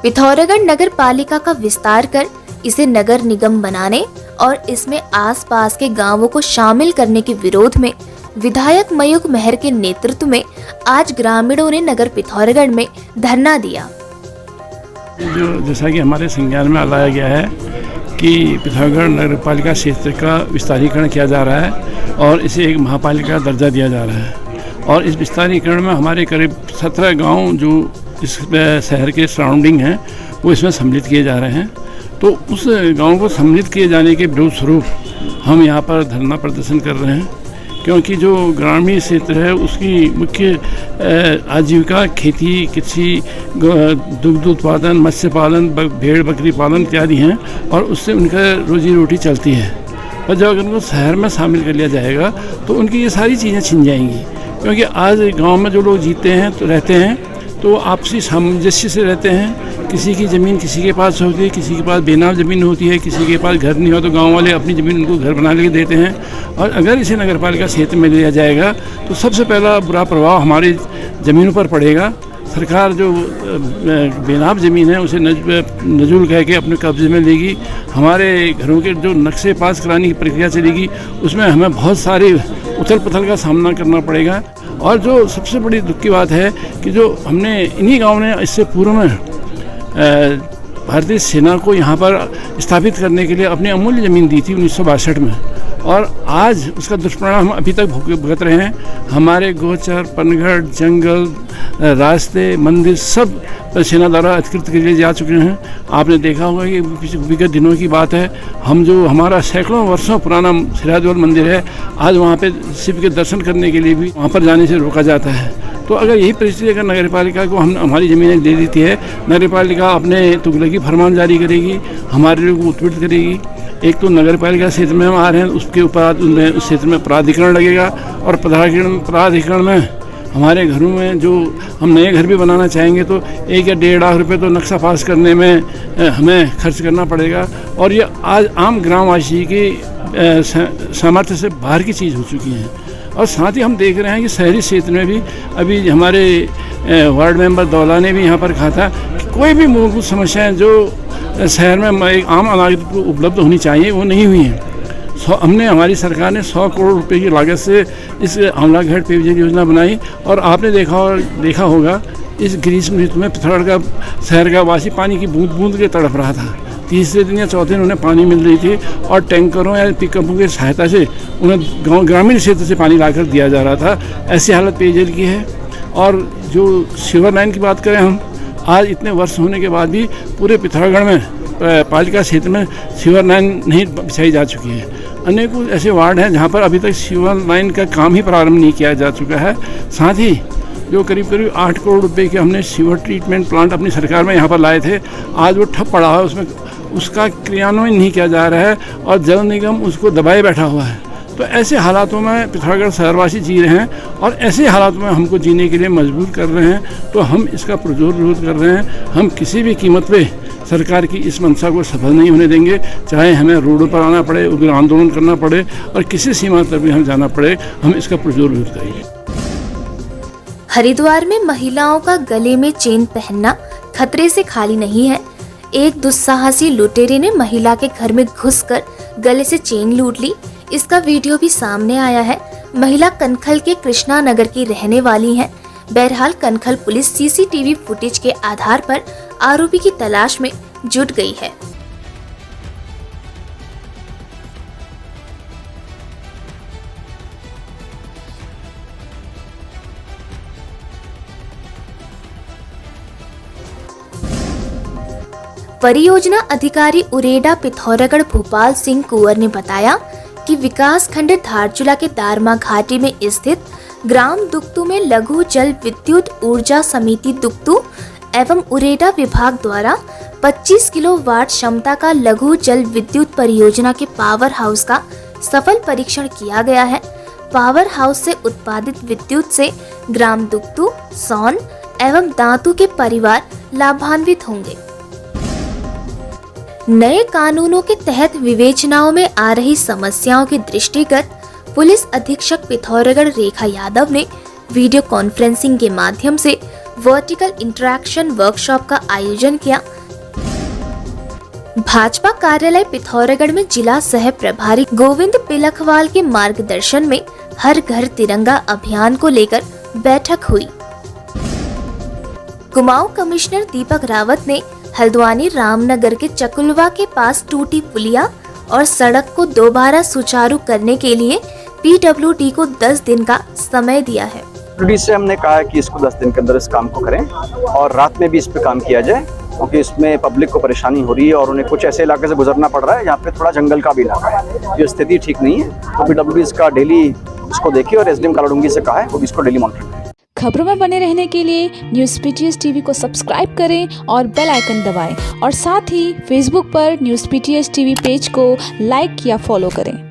पिथौरागढ़ नगर पालिका का विस्तार कर इसे नगर निगम बनाने और इसमें आसपास के गांवों को शामिल करने के विरोध में विधायक मयूख मेहर के नेतृत्व में आज ग्रामीणों ने नगर पिथौरागढ़ में धरना दिया। जैसा कि हमारे संज्ञान में लाया गया है कि पिथौरागढ़ नगर पालिका क्षेत्र का विस्तारीकरण किया जा रहा है और इसे एक महापालिका दर्जा दिया जा रहा है और इस विस्तारीकरण में हमारे करीब 17 गांव जो इस शहर के सराउंडिंग हैं वो इसमें सम्मिलित किए जा रहे हैं। तो उस गांव को सम्मिलित किए जाने के विरोध स्वरूप हम यहाँ पर धरना प्रदर्शन कर रहे हैं, क्योंकि जो ग्रामीण क्षेत्र है उसकी मुख्य आजीविका खेती, कृषि, दुग्ध उत्पादन, मत्स्य पालन, भेड़ बकरी पालन इत्यादि हैं और उससे उनका रोजी रोटी चलती है। और जब अगर उनको शहर में शामिल कर लिया जाएगा तो उनकी ये सारी चीज़ें छिन जाएंगी, क्योंकि आज गांव में जो लोग जीते हैं तो रहते हैं तो आपसी सामंजस्य से रहते हैं। किसी की ज़मीन किसी के पास होती है, किसी के पास बेनाम ज़मीन होती है, किसी के पास घर नहीं हो तो गांव वाले अपनी ज़मीन उनको घर बना के देते हैं। और अगर इसे नगर पालिका क्षेत्र में लिया जाएगा तो सबसे पहला बुरा प्रभाव हमारी ज़मीनों पर पड़ेगा। सरकार जो बेनाम ज़मीन है उसे नजूल कह के अपने कब्जे में लेगी। हमारे घरों के जो नक्शे पास कराने की प्रक्रिया चलेगी उसमें हमें बहुत सारी उथल पुथल का सामना करना पड़ेगा। और जो सबसे बड़ी दुख की बात है कि जो हमने इन्हीं गाँव ने इससे पूर्व में भारतीय सेना को यहाँ पर स्थापित करने के लिए अपनी अमूल्य ज़मीन दी थी 1962 में, और आज उसका दुष्परिणाम हम अभी तक भुगत रहे हैं। हमारे गोचर, पनघट, जंगल, रास्ते, मंदिर सब सेना द्वारा अधिकृत किए जा चुके हैं। आपने देखा होगा कि विगत दिनों की बात है, हमारा सैकड़ों वर्षों पुराना सिराजौल मंदिर है, आज वहाँ पे शिव के दर्शन करने के लिए भी वहाँ पर जाने से रोका जाता है। तो अगर यही परिस्थिति अगर नगर पालिका को हमारी ज़मीनें दे देती है, नगर पालिका अपने तुगलकी फरमान जारी करेगी, हमारे लोगों को उत्पीड़ित करेगी। एक तो नगर पालिका क्षेत्र में हम आ रहे हैं, उसके ऊपर उस क्षेत्र में प्राधिकरण लगेगा और प्राधिकरण में हमारे घरों में जो हम नए घर भी बनाना चाहेंगे तो 1 या 1.5 लाख रुपये तो नक्शा पास करने में हमें खर्च करना पड़ेगा। और ये आज आम ग्रामवासी की सामर्थ्य से बाहर की चीज़ हो चुकी है। और साथ ही हम देख रहे हैं कि शहरी क्षेत्र में भी अभी हमारे वार्ड मेंबर दौला ने भी यहाँ पर कहा था कि कोई भी मूलभूत समस्याएं जो शहर में एक आम नागरिक को उपलब्ध होनी चाहिए वो नहीं हुई हैं। हमारी सरकार ने 100 करोड़ रुपए की लागत से इस आमलाघाट पेयजल योजना बनाई और आपने देखा होगा इस ग्रीष्म ऋतु में पिथौरागढ़ का शहर का वासी पानी की बूंद बूंद के तड़प रहा था। तीसरे दिन या चौथे दिन उन्हें पानी मिल रही थी और टैंकरों या पिकअपों की सहायता से उन्हें ग्रामीण क्षेत्र से पानी लाकर दिया जा रहा था। ऐसी हालत पेयजल की है। और जो सीवर लाइन की बात करें, हम आज इतने वर्ष होने के बाद भी पूरे पिथौरागढ़ में पालिका क्षेत्र में सीवर लाइन नहीं बिछाई जा चुकी है। अनेकों ऐसे वार्ड हैं जहाँ पर अभी तक सीवर लाइन का काम ही प्रारंभ नहीं किया जा चुका है। साथ ही जो करीब 8 करोड़ रुपए के हमने सीवर ट्रीटमेंट प्लांट अपनी सरकार में यहाँ पर लाए थे, आज वो ठप पड़ा है, उसमें उसका क्रियान्वयन नहीं किया जा रहा है और जल निगम उसको दबाए बैठा हुआ है। तो ऐसे हालातों में पिथौरागढ़ शहरवासी जी रहे हैं और ऐसे हालातों में हमको जीने के लिए मजबूर कर रहे हैं। तो हम इसका पुरजोर विरोध कर रहे हैं। हम किसी भी कीमत पे सरकार की इस मंशा को सफल नहीं होने देंगे, चाहे हमें रोडों पर आना पड़े, उग्र आंदोलन करना पड़े और किसी सीमा तक भी हम जाना पड़े, हम इसका पुरजोर विरोध करेंगे। हरिद्वार में महिलाओं का गले में चेन पहनना खतरे से खाली नहीं है। एक दुस्साहसी लुटेरे ने महिला के घर में घुसकर गले से चेन लूट ली। इसका वीडियो भी सामने आया है। महिला कनखल के कृष्णा नगर की रहने वाली है। बहरहाल कनखल पुलिस सीसीटीवी फुटेज के आधार पर आरोपी की तलाश में जुट गई है। परियोजना अधिकारी उरेडा पिथौरागढ़ भोपाल सिंह कुंवर ने बताया कि विकास खंड धारचूला के दारमा घाटी में स्थित ग्राम दुक्तू में लघु जल विद्युत ऊर्जा समिति दुक्तू एवं उरेडा विभाग द्वारा 25 किलोवाट क्षमता का लघु जल विद्युत परियोजना के पावर हाउस का सफल परीक्षण किया गया है। पावर हाउस से उत्पादित विद्युत से ग्राम दुक्तू, सौन एवं दांतू के परिवार लाभान्वित होंगे। नए कानूनों के तहत विवेचनाओं में आ रही समस्याओं के दृष्टिगत पुलिस अधीक्षक पिथौरागढ़ रेखा यादव ने वीडियो कॉन्फ्रेंसिंग के माध्यम से वर्टिकल इंटरेक्शन वर्कशॉप का आयोजन किया। भाजपा कार्यालय पिथौरागढ़ में जिला सह प्रभारी गोविंद पिलखवाल के मार्गदर्शन में हर घर तिरंगा अभियान को लेकर बैठक हुई। कुमाऊं कमिश्नर दीपक रावत ने हल्द्वानी रामनगर के चकुलवा के पास टूटी पुलिया और सड़क को दोबारा सुचारू करने के लिए PWD को 10 दिन का समय दिया है। PWD से हमने कहा है कि इसको 10 दिन के अंदर इस काम को करें और रात में भी इस पे काम किया जाए, क्योंकि इसमें पब्लिक को परेशानी हो रही है और उन्हें कुछ ऐसे इलाके से गुजरना पड़ रहा है जहाँ पे थोड़ा जंगल का भी इलाका है, जो स्थिति ठीक नहीं है। तो PWD इसका डेली इसको देखिए और SDM कालाडूंगी से कहा है वो भी इसको डेली मॉनिटर करें। खबरों में बने रहने के लिए न्यूज़ PTS TV को सब्सक्राइब करें और बेल आइकन दबाएं और साथ ही फेसबुक पर न्यूज़ PTS TV पेज को लाइक या फॉलो करें।